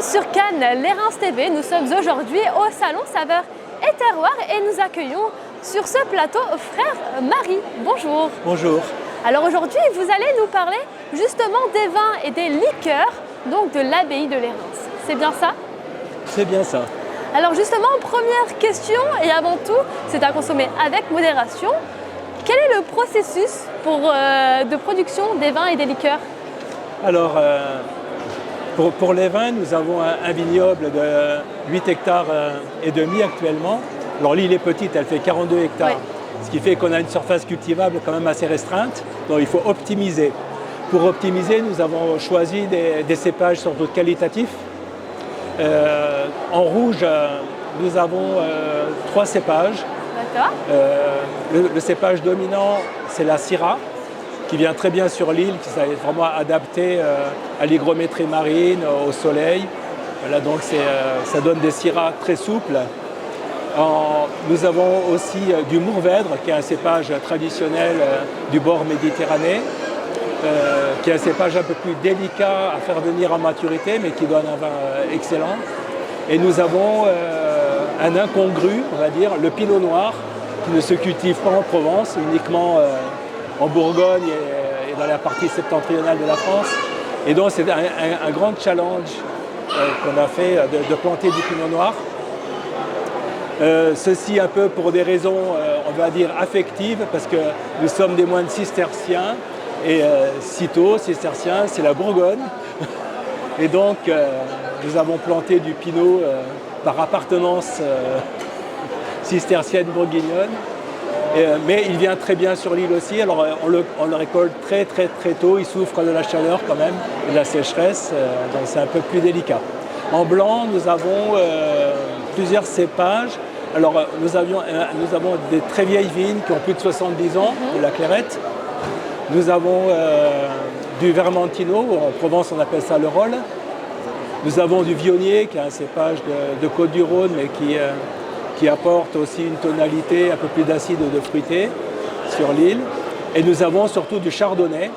sur Cannes, l'Érins TV. Nous sommes aujourd'hui au salon Saveurs et Terroirs et nous accueillons sur ce plateau Frère Marie. Bonjour. Bonjour. Alors aujourd'hui, vous allez nous parler justement des vins et des liqueurs donc de l'abbaye de l'Érins. C'est bien ça? C'est bien ça. Alors justement, première question et avant tout, c'est à consommer avec modération. Quel est le processus de production des vins et des liqueurs? Alors, pour les vins, nous avons un vignoble de 8 hectares et demi actuellement. Alors l'île est petite, elle fait 42 hectares, oui. Ce qui fait qu'on a une surface cultivable quand même assez restreinte, donc il faut optimiser. Pour optimiser, nous avons choisi des cépages surtout qualitatifs. En rouge, nous avons 3 cépages. D'accord. Le cépage dominant, c'est la Syrah, qui vient très bien sur l'île, qui est vraiment adapté à l'hygrométrie marine, au soleil. Voilà, donc ça donne des Syrahs très souples. Nous avons aussi du Mourvèdre, qui est un cépage traditionnel du bord méditerranéen, qui est un cépage un peu plus délicat à faire venir en maturité, mais qui donne un vin excellent. Et nous avons un incongru, on va dire, le Pinot Noir, qui ne se cultive pas en Provence, uniquement en Bourgogne et dans la partie septentrionale de la France. Et donc c'est un grand challenge qu'on a fait de planter du Pinot Noir. Ceci un peu pour des raisons, on va dire, affectives, parce que nous sommes des moines cisterciens, et Cîteaux, cisterciens, c'est la Bourgogne. Et donc nous avons planté du Pinot par appartenance cistercienne bourguignonne. Mais il vient très bien sur l'île aussi, alors on le récolte très tôt, il souffre de la chaleur quand même, et de la sécheresse, donc c'est un peu plus délicat. En blanc, nous avons plusieurs cépages. Alors nous avons des très vieilles vignes qui ont plus de 70 ans, de la Clairette. Nous avons du Vermentino, en Provence on appelle ça le Rolle. Nous avons du Vionnier, qui est un cépage de Côte-du-Rhône, mais qui apporte aussi une tonalité un peu plus d'acide ou de fruité sur l'île. Et nous avons surtout du Chardonnay,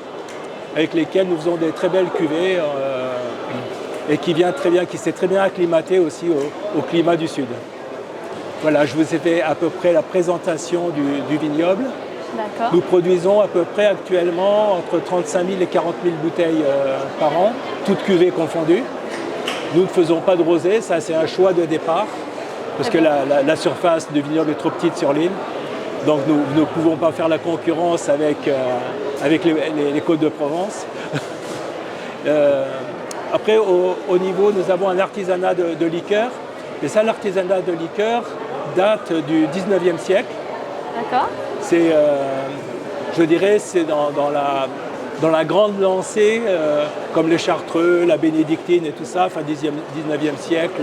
avec lesquels nous faisons des très belles cuvées et qui s'est très bien acclimaté aussi au climat du Sud. Voilà, je vous ai fait à peu près la présentation du vignoble. D'accord. Nous produisons à peu près actuellement entre 35 000 et 40 000 bouteilles par an, toutes cuvées confondues. Nous ne faisons pas de rosé, ça c'est un choix de départ, parce que la surface du vignoble est trop petite sur l'île. Donc nous ne pouvons pas faire la concurrence avec les côtes de Provence. Après, au niveau, nous avons un artisanat de liqueurs. Et ça, l'artisanat de liqueurs date du 19e siècle. D'accord. C'est, je dirais, c'est dans la grande lancée, comme les Chartreux, la bénédictine et tout ça, fin 19e siècle,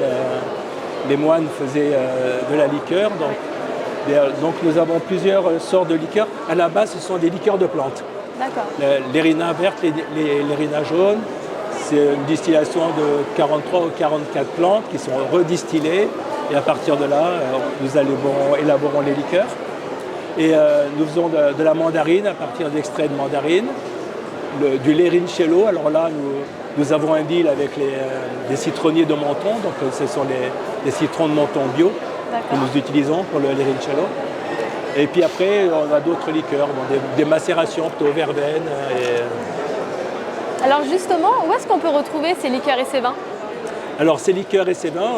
les moines faisaient de la liqueur. Donc nous avons plusieurs sortes de liqueurs. À la base, ce sont des liqueurs de plantes. D'accord. L'érina verte, l'érina jaune, c'est une distillation de 43 ou 44 plantes qui sont redistillées. Et à partir de là, nous élaborons les liqueurs. Et nous faisons de la mandarine à partir d'extraits de mandarine, du limoncello. Alors là, nous avons un deal avec les citronniers de Menton, donc ce sont les citrons de Menton bio que nous utilisons pour le limoncello. Et puis après, on a d'autres liqueurs, des macérations plutôt verveine. Alors justement, où est-ce qu'on peut retrouver ces liqueurs et ces vins? Alors ces liqueurs et ces vins,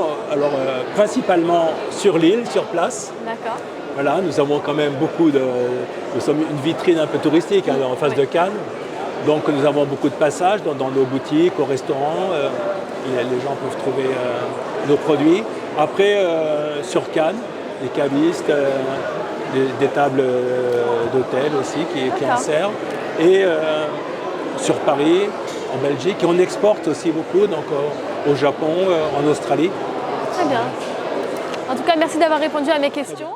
principalement sur l'île, sur place. D'accord. Voilà, nous avons quand même nous sommes une vitrine un peu touristique en face de Cannes. Donc nous avons beaucoup de passages dans nos boutiques, au restaurant. Les gens peuvent trouver nos produits. Après, sur Cannes, des cavistes, des tables d'hôtel aussi qui en servent. Et sur Paris, en Belgique, et on exporte aussi beaucoup, donc au Japon, en Australie. Très bien. En tout cas, merci d'avoir répondu à mes questions.